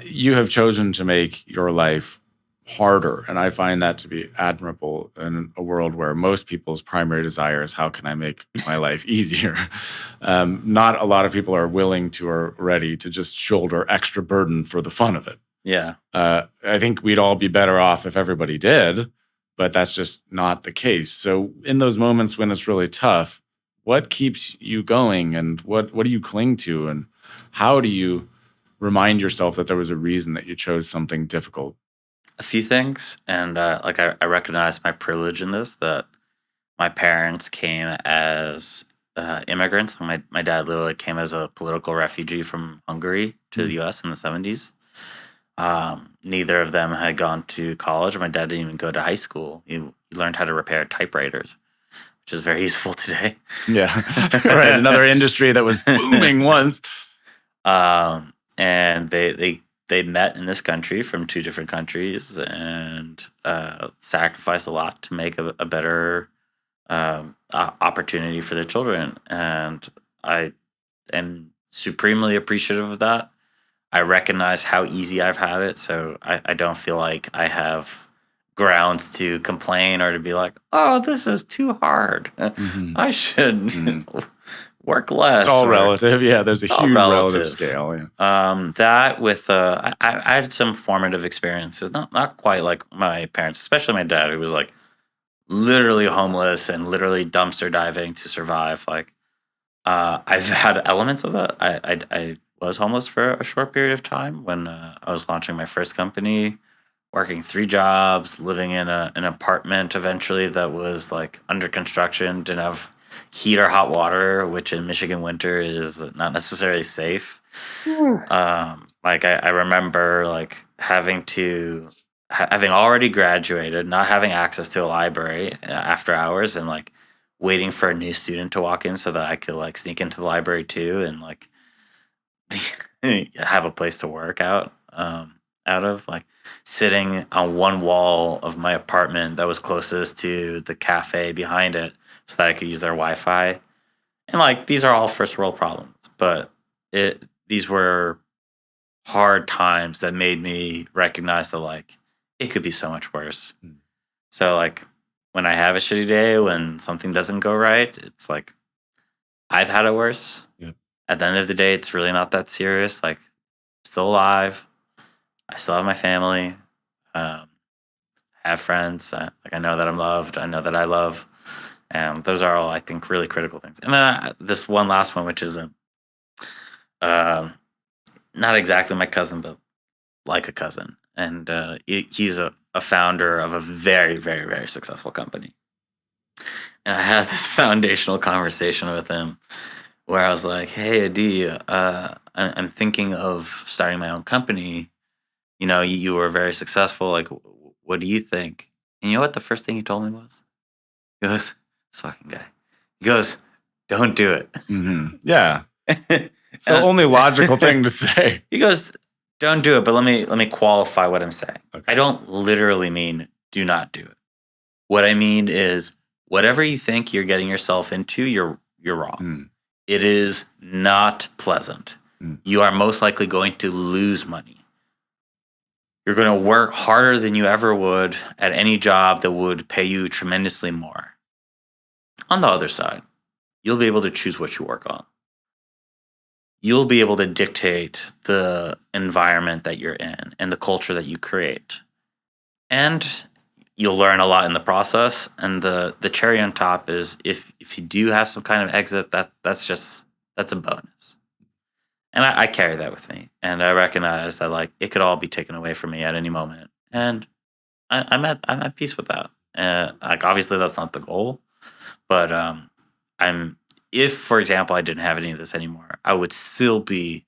You have chosen to make your life harder, and I find that to be admirable in a world where most people's primary desire is how can I make my life easier. Not a lot of people are willing to or ready to just shoulder extra burden for the fun of it. Yeah. I think we'd all be better off if everybody did, but that's just not the case. So in those moments when it's really tough, what keeps you going, and what do you cling to, and how do you remind yourself that there was a reason that you chose something difficult? A few things, and I recognize my privilege in this, that my parents came as immigrants. My dad literally came as a political refugee from Hungary to the U.S. in the 70s. Neither of them had gone to college. My dad didn't even go to high school. He learned how to repair typewriters, which is very useful today. Yeah, right. Another industry that was booming once. And they met in this country from two different countries and sacrificed a lot to make a better opportunity for their children. And I am supremely appreciative of that. I recognize how easy I've had it, so I don't feel like I have grounds to complain or to be like, "Oh, this is too hard. I should work less." It's all relative. Yeah, there's a huge relative relative. scale. Yeah. That with I had some formative experiences, not quite like my parents, especially my dad, who was like literally homeless and literally dumpster diving to survive. Like I've had elements of that. I was homeless for a short period of time when I was launching my first company, working 3 jobs, living in an apartment eventually that was like under construction, didn't have heat or hot water, which in Michigan winter is not necessarily safe. Like I remember like having already graduated, not having access to a library after hours, and like waiting for a new student to walk in so that I could like sneak into the library too and like have a place to work out of, like sitting on one wall of my apartment that was closest to the cafe behind it so that I could use their Wi-Fi. And like these are all first world problems, but these were hard times that made me recognize that like it could be so much worse. So like when I have a shitty day, when something doesn't go right, it's like I've had it worse. Yep. At the end of the day, it's really not that serious. Like I'm still alive. I still have my family. Have friends. I know that I'm loved. I know that I love. And those are all, I think, really critical things. And then this one last one, which is not exactly my cousin, but like a cousin. And he's a founder of a very, very, very successful company. And I had this foundational conversation with him where I was like, "Hey, Adi, I'm thinking of starting my own company. You know, you were very successful. Like, what do you think?" And you know what the first thing he told me was? He goes, "This fucking guy." He goes, "Don't do it." Yeah. It's the only logical thing to say. He goes, "Don't do it," but let me qualify what I'm saying. Okay. I don't literally mean do not do it. What I mean is whatever you think you're getting yourself into, you're wrong. it is not pleasant. You are most likely going to lose money. You're going to work harder than you ever would at any job that would pay you tremendously more. On the other side, you'll be able to choose what you work on. You'll be able to dictate the environment that you're in and the culture that you create. And you'll learn a lot in the process. And the cherry on top is if you do have some kind of exit, that's a bonus. And I carry that with me. And I recognize that like it could all be taken away from me at any moment. And I'm at peace with that. Like obviously that's not the goal, but I'm if for example I didn't have any of this anymore, I would still be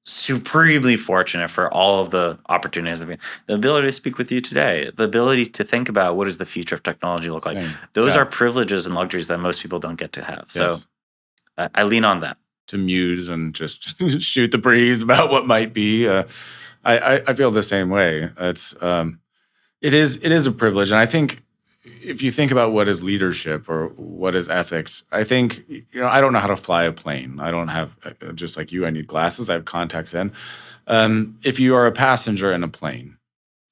supremely fortunate for all of the opportunities. I mean, the ability to speak with you today, the ability to think about what does the future of technology look like. Those are privileges and luxuries that most people don't get to have. So I lean on that. To muse and just shoot the breeze about what might be. I feel the same way. It is a privilege, and I think if you think about what is leadership or what is ethics, I think I don't know how to fly a plane. I don't have just like you. I need glasses. I have contacts in. If you are a passenger in a plane,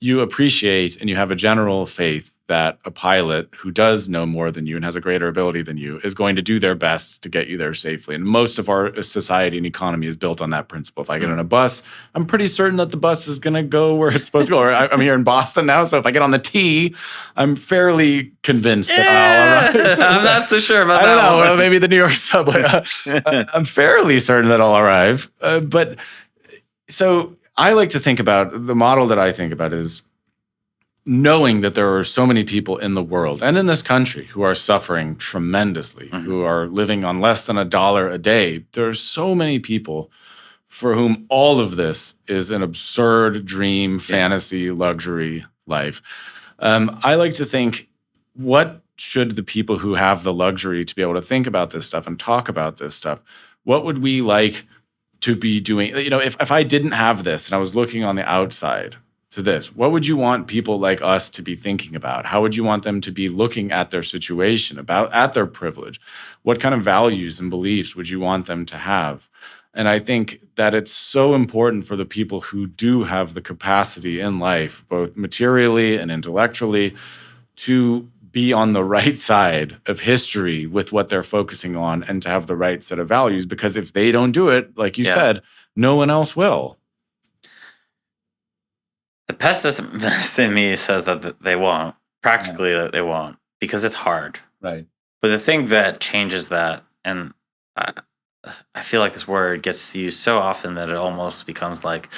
you appreciate and you have a general faith that a pilot who does know more than you and has a greater ability than you is going to do their best to get you there safely. And most of our society and economy is built on that principle. If I get on a bus, I'm pretty certain that the bus is going to go where it's supposed to go. Or I'm here in Boston now, so if I get on the T, I'm fairly convinced that I'll arrive. I'm not so sure about that. I don't know, maybe the New York subway. I'm fairly certain that I'll arrive. But so I like to think about, the model that I think about is knowing that there are so many people in the world and in this country who are suffering tremendously, who are living on less than $1 a day. There are so many people for whom all of this is an absurd dream, fantasy, luxury life. I like to think, what should the people who have the luxury to be able to think about this stuff and talk about this stuff, what would we like to be doing? If I didn't have this and I was looking on the outside to this, what would you want people like us to be thinking about? How would you want them to be looking at their situation, at their privilege? What kind of values and beliefs would you want them to have? And I think that it's so important for the people who do have the capacity in life, both materially and intellectually, to be on the right side of history with what they're focusing on and to have the right set of values. Because if they don't do it, like you said, no one else will. The pessimist in me says that they won't. Practically, that they won't, because it's hard. Right. But the thing that changes that, and I feel like this word gets used so often that it almost becomes like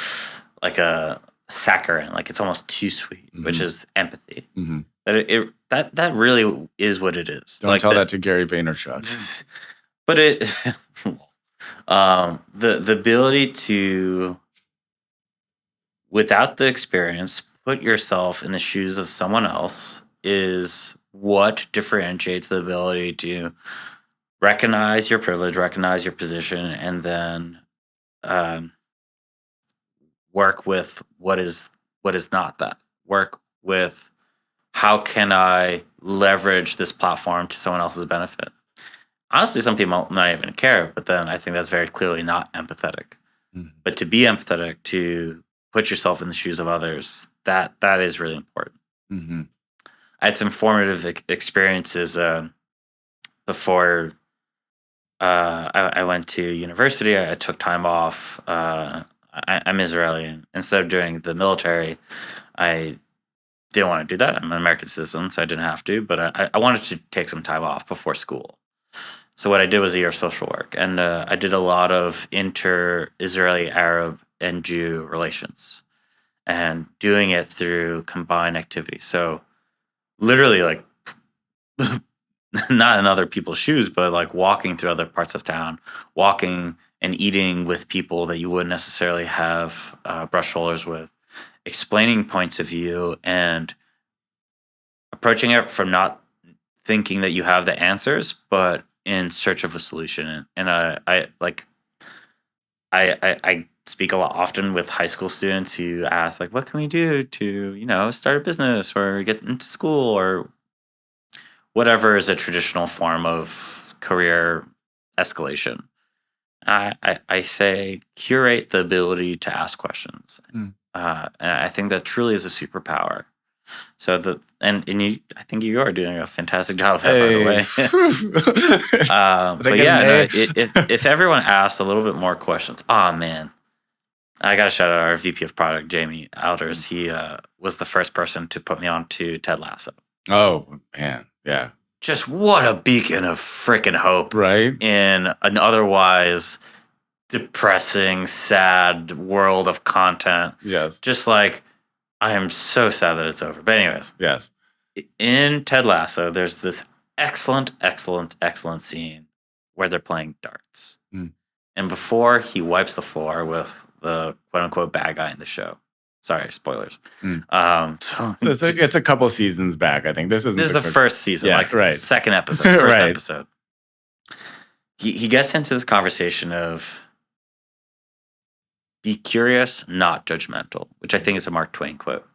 a saccharine, like it's almost too sweet, which is empathy. That really is what it is. Don't tell that to Gary Vaynerchuk. But the ability to, without the experience, put yourself in the shoes of someone else is what differentiates the ability to recognize your privilege, recognize your position, and then work with what is not that. Work with, how can I leverage this platform to someone else's benefit? Honestly, some people might not even care, but then I think that's very clearly not empathetic. But to be empathetic, to put yourself in the shoes of others, that is really important. I had some formative experiences before I went to university. I took time off. I'm Israeli. And instead of doing the military, I didn't want to do that. I'm an American citizen, so I didn't have to. But I wanted to take some time off before school. So what I did was a year of social work. And I did a lot of inter-Israeli, Arab, and Jew relations. And doing it through combined activity. So literally, like, not in other people's shoes, but like walking through other parts of town, walking and eating with people that you wouldn't necessarily have brush shoulders with, explaining points of view and approaching it from not thinking that you have the answers, but in search of a solution. And I speak a lot often with high school students who ask, like, what can we do to, start a business or get into school or whatever is a traditional form of career escalation. I say curate the ability to ask questions. Mm. And I think that truly is a superpower. So and I think you are doing a fantastic job of that, by the way. Did I But get yeah, an no, A? if everyone asked a little bit more questions, oh man, I got to shout out our VP of product, Jamie Alders. He was the first person to put me on to Ted Lasso. Oh man, yeah. Just what a beacon of freaking hope Right? in an otherwise depressing, sad world of content. Yes. Just like, I am so sad that it's over. But anyways, Yes. in Ted Lasso, there's this excellent, excellent, excellent scene where they're playing darts. Mm. And before he wipes the floor with the quote unquote bad guy in the show. Sorry, spoilers. So it's a couple seasons back, I think. This is the first season, Yeah, like right. second episode, first Right. episode. He gets into this conversation of be curious, not judgmental, which I think is a Mark Twain quote.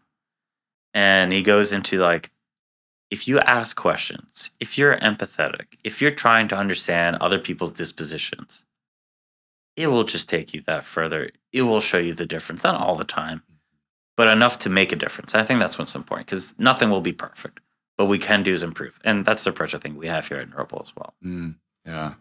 And he goes into like, if you ask questions, if you're empathetic, if you're trying to understand other people's dispositions, it will just take you that further. It will show you the difference, not all the time, but enough to make a difference. I think that's what's important because nothing will be perfect, but we can do is improve. And that's the approach I think we have here at Neurable as well. Yeah.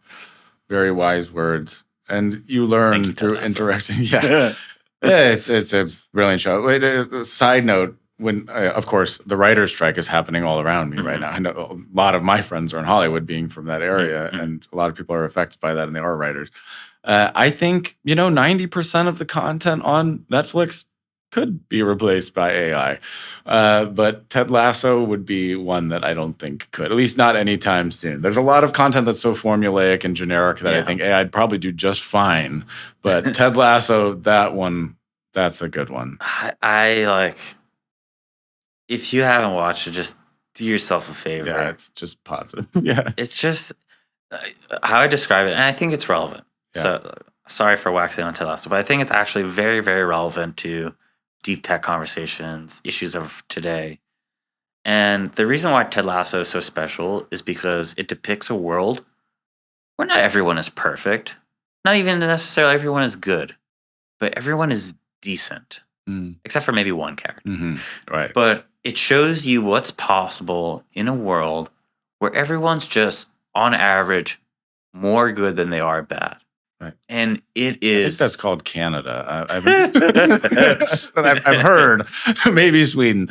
Very wise words. And you learn through interacting. Yeah. Yeah, it's a brilliant show. Wait, side note, when of course the writer's strike is happening all around me right now. I know a lot of my friends are in Hollywood, being from that area, and a lot of people are affected by that, and they are writers. I think 90% of the content on Netflix could be replaced by AI, but Ted Lasso would be one that I don't think could, at least not anytime soon. There's a lot of content that's so formulaic and generic that I think AI'd probably do just fine. But Ted Lasso, that one. That's a good one. I like, if you haven't watched it, just do yourself a favor. Yeah, it's just positive. Yeah. It's just how I describe it, and I think it's relevant. Yeah. So sorry for waxing on Ted Lasso, but I think it's actually very, very relevant to deep tech conversations, issues of today. And the reason why Ted Lasso is so special is because it depicts a world where not everyone is perfect, not even necessarily everyone is good, but everyone is decent, except for maybe one character. Right. But it shows you what's possible in a world where everyone's just, on average, more good than they are bad. Right. And it is. I think that's called Canada. I've heard. Maybe Sweden.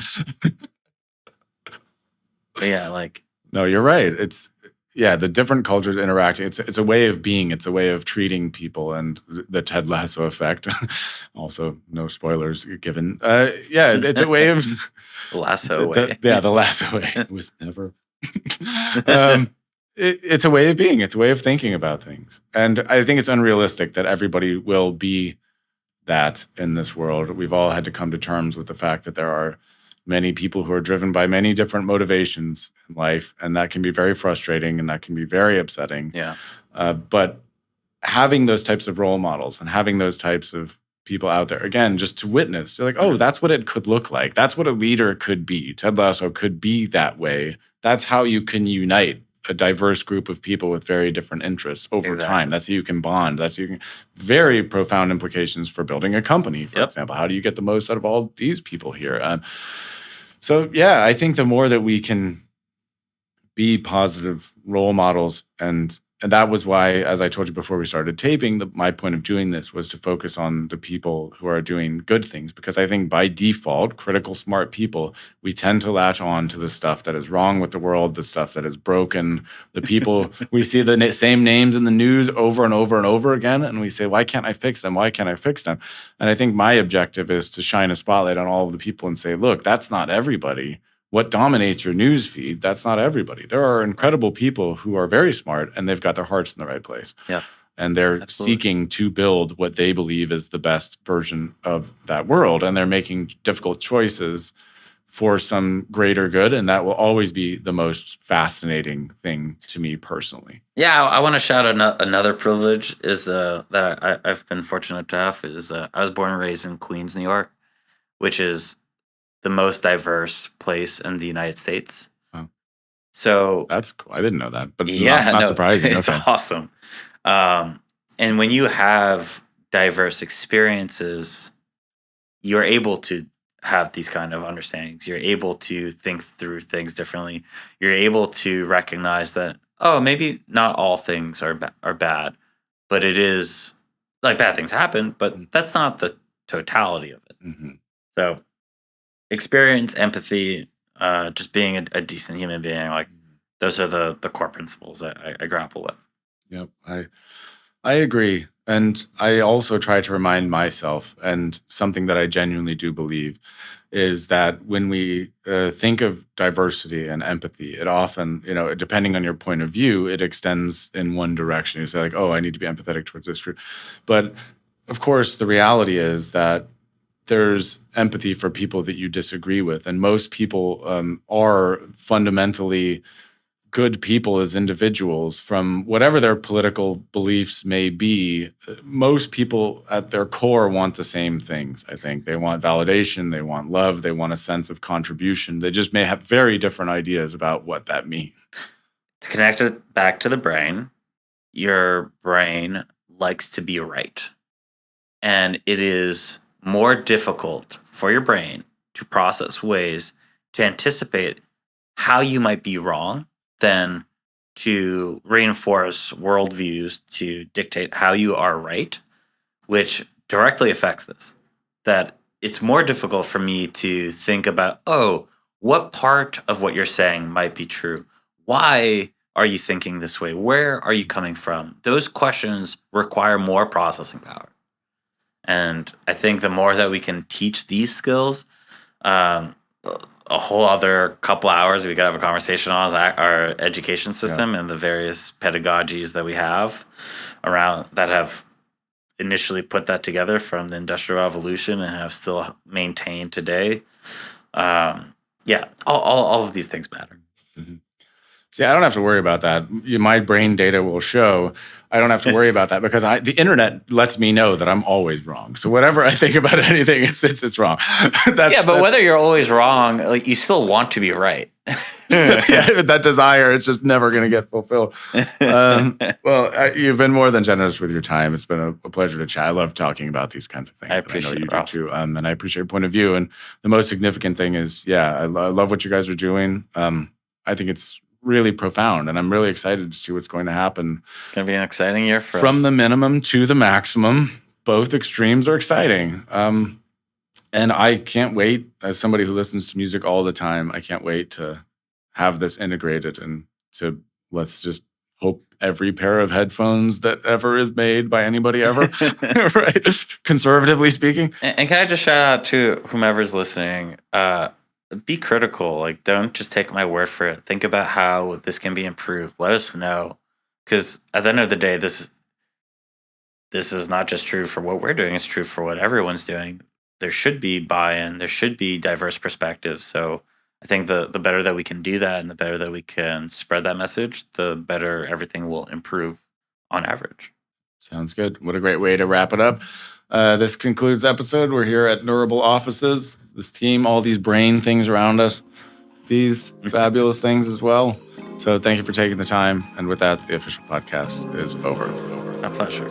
Yeah, like. No, you're right. It's the different cultures interacting. It's a way of being. It's a way of treating people, and the Ted Lasso effect. Also, no spoilers given. It's a way of Lasso way. The Lasso way. It was never. It's a way of being. It's a way of thinking about things, and I think it's unrealistic that everybody will be that in this world. We've all had to come to terms with the fact that there are many people who are driven by many different motivations in life, and that can be very frustrating and that can be very upsetting. Yeah. But having those types of role models and having those types of people out there, again, just to witness, you're like, oh, that's what it could look like. That's what a leader could be. Ted Lasso could be that way. That's how you can unite a diverse group of people with very different interests over time. That's how you can bond. That's how you can, very profound implications for building a company, for example. How do you get the most out of all these people here? I think the more that we can be positive role models, and that was why, as I told you before we started taping, my point of doing this was to focus on the people who are doing good things, because I think by default, critical, smart people, we tend to latch on to the stuff that is wrong with the world, the stuff that is broken, the people, we see the same names in the news over and over and over again, and we say, why can't I fix them? Why can't I fix them? And I think my objective is to shine a spotlight on all of the people and say, look, that's not everybody. What dominates your news feed, that's not everybody. There are incredible people who are very smart and they've got their hearts in the right place. Yeah. And they're seeking to build what they believe is the best version of that world. And they're making difficult choices for some greater good. And that will always be the most fascinating thing to me personally. Yeah, I want to shout out another privilege is that I've been fortunate to have is I was born and raised in Queens, New York, which is the most diverse place in the United States. Oh. So That's cool. I didn't know that, but yeah, not no, surprising. it's Okay. awesome. And when you have diverse experiences, you're able to have these kind of understandings. You're able to think through things differently. You're able to recognize that, oh, maybe not all things are bad, but it is like bad things happen, but that's not the totality of it. Mm-hmm. So experience, empathy, just being a decent human being, like those are the core principles that I grapple with. Yep, I agree. And I also try to remind myself, and something that I genuinely do believe is that when we think of diversity and empathy, it often, depending on your point of view, it extends in one direction. You say, like, oh, I need to be empathetic towards this group. But of course, the reality is that there's empathy for people that you disagree with. And most people are fundamentally good people as individuals from whatever their political beliefs may be. Most people at their core want the same things, I think. They want validation, they want love, they want a sense of contribution. They just may have very different ideas about what that means. To connect it back to the brain, your brain likes to be right. And it is more difficult for your brain to process ways to anticipate how you might be wrong than to reinforce worldviews to dictate how you are right, which directly affects this. That it's more difficult for me to think about, oh, what part of what you're saying might be true? Why are you thinking this way? Where are you coming from? Those questions require more processing power. And I think the more that we can teach these skills, um, a whole other couple hours we could have a conversation on is our education system and the various pedagogies that we have around that have initially put that together from the Industrial Revolution and have still maintained today. All of these things matter. Mm-hmm. See, I don't have to worry about that. My brain data will show I don't have to worry about that because the internet lets me know that I'm always wrong. So whatever I think about anything, it's wrong. But whether you're always wrong, like you still want to be right. That desire, it's just never going to get fulfilled. You've been more than generous with your time. It's been a pleasure to chat. I love talking about these kinds of things. I appreciate you it, do Ross. too. And I appreciate your point of view. And the most significant thing is, I love what you guys are doing. I think it's really profound, and I'm really excited to see what's going to happen. It's going to be an exciting year for us. From the minimum to the maximum, both extremes are exciting. And I can't wait, as somebody who listens to music all the time, I can't wait to have this integrated and to let's just hope every pair of headphones that ever is made by anybody ever, right? Conservatively speaking. And can I just shout out to whomever's listening? Be critical. Like, don't just take my word for it. Think about how this can be improved. Let us know, because at the end of the day, this is not just true for what we're doing. It's true for what everyone's doing. There should be buy-in. There should be diverse perspectives. So I think the better that we can do that, and the better that we can spread that message, the better everything will improve on average. Sounds good. What a great way to wrap it up. This concludes the episode. We're here at Neurable offices. This team, all these brain things around us, these fabulous things as well. So thank you for taking the time. And with that, the official podcast is over. My pleasure.